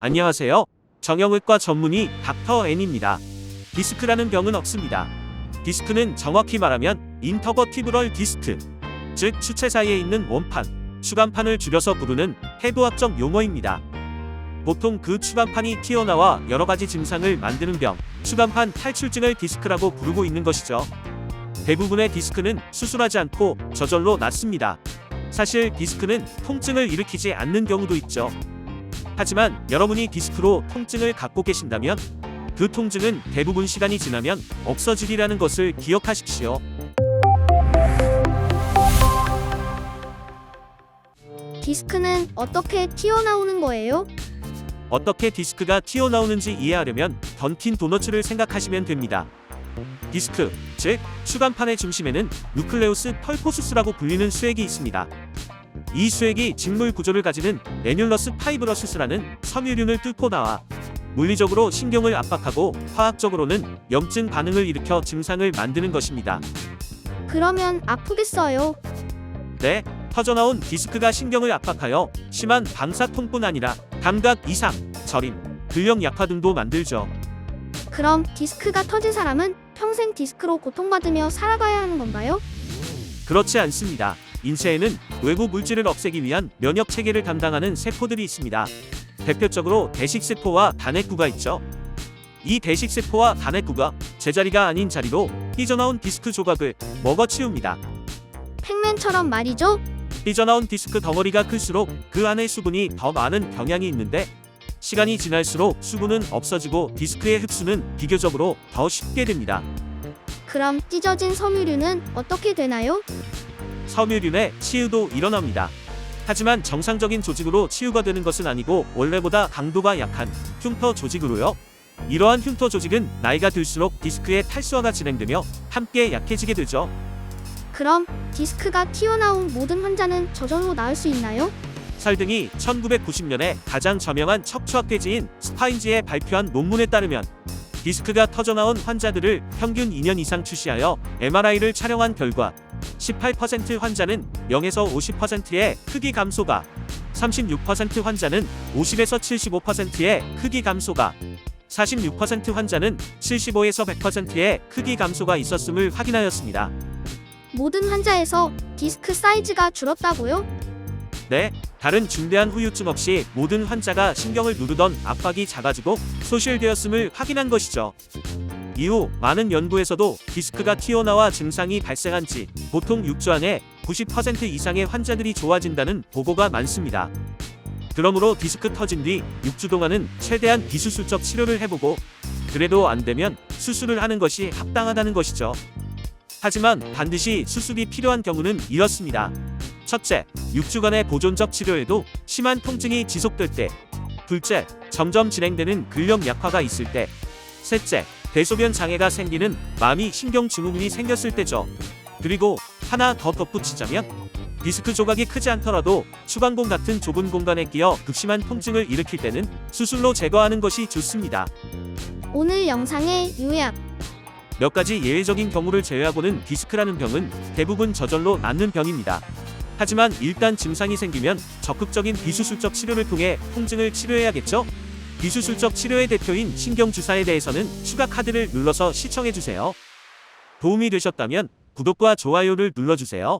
안녕하세요. 정형외과 전문의 닥터 N입니다. 디스크라는 병은 없습니다. 디스크는 정확히 말하면 인터버티브럴 디스크, 즉 추체 사이에 있는 원판, 추간판을 줄여서 부르는 해부학적 용어입니다. 보통 그 추간판이 튀어나와 여러가지 증상을 만드는 병, 추간판 탈출증을 디스크라고 부르고 있는 것이죠. 대부분의 디스크는 수술하지 않고 저절로 낫습니다. 사실 디스크는 통증을 일으키지 않는 경우도 있죠. 하지만 여러분이 디스크로 통증을 갖고 계신다면 그 통증은 대부분 시간이 지나면 없어지리라는 것을 기억하십시오. 디스크는 어떻게 튀어나오는 거예요? 어떻게 디스크가 튀어나오는지 이해하려면 던킨 도너츠를 생각하시면 됩니다. 디스크, 즉 추간판의 중심에는 누클레우스 펄포수스라고 불리는 수액이 있습니다. 이 수액이 직물 구조를 가지는 레듈러스 파이브러수스라는 섬유륜을 뚫고 나와 물리적으로 신경을 압박하고 화학적으로는 염증 반응을 일으켜 증상을 만드는 것입니다. 그러면 아프겠어요. 네, 터져나온 디스크가 신경을 압박하여 심한 방사통뿐 아니라 감각 이상, 저림, 근력 약화 등도 만들죠. 그럼 디스크가 터진 사람은 평생 디스크로 고통받으며 살아가야 하는 건가요? 그렇지 않습니다. 인체에는 외부 물질을 없애기 위한 면역 체계를 담당하는 세포들이 있습니다. 대표적으로 대식세포와 단핵구가 있죠. 이 대식세포와 단핵구가 제자리가 아닌 자리로 삐져나온 디스크 조각을 먹어치웁니다. 팩맨처럼 말이죠? 삐져나온 디스크 덩어리가 클수록 그 안에 수분이 더 많은 경향이 있는데 시간이 지날수록 수분은 없어지고 디스크의 흡수는 비교적으로 더 쉽게 됩니다. 그럼 찢어진 섬유류는 어떻게 되나요? 섬유륜의 치유도 일어납니다. 하지만 정상적인 조직으로 치유가 되는 것은 아니고 원래보다 강도가 약한 흉터 조직으로요. 이러한 흉터 조직은 나이가 들수록 디스크의 탈수화가 진행되며 함께 약해지게 되죠. 그럼 디스크가 튀어나온 모든 환자는 저절로 나을 수 있나요? 설등이 1990년에 가장 저명한 척추학회지인 스파인지에 발표한 논문에 따르면 디스크가 터져나온 환자들을 평균 2년 이상 추시하여 MRI를 촬영한 결과 18% 환자는 0에서 50%의 크기 감소가, 36% 환자는 50에서 75%의 크기 감소가, 46% 환자는 75에서 100%의 크기 감소가 있었음을 확인하였습니다. 모든 환자에서 디스크 사이즈가 줄었다고요? 네, 다른 중대한 후유증 없이 모든 환자가 신경을 누르던 압박이 작아지고 소실되었음을 확인한 것이죠. 이후 많은 연구에서도 디스크가 튀어나와 증상이 발생한 지 보통 6주 안에 90% 이상의 환자들이 좋아진다는 보고가 많습니다. 그러므로 디스크 터진 뒤 6주 동안은 최대한 비수술적 치료를 해보고 그래도 안 되면 수술을 하는 것이 합당하다는 것이죠. 하지만 반드시 수술이 필요한 경우는 이렇습니다. 첫째, 6주간의 보존적 치료에도 심한 통증이 지속될 때. 둘째, 점점 진행되는 근력 약화가 있을 때. 셋째, 대소변 장애가 생기는 마미 신경 증후군이 생겼을 때죠. 그리고 하나 더 덧붙이자면 디스크 조각이 크지 않더라도 추간공 같은 좁은 공간에 끼어 극심한 통증을 일으킬 때는 수술로 제거하는 것이 좋습니다. 오늘 영상의 요약. 몇 가지 예외적인 경우를 제외하고는 디스크라는 병은 대부분 저절로 낫는 병입니다. 하지만 일단 증상이 생기면 적극적인 비수술적 치료를 통해 통증을 치료해야겠죠? 비수술적 치료의 대표인 신경주사에 대해서는 추가 카드를 눌러서 시청해주세요. 도움이 되셨다면 구독과 좋아요를 눌러주세요.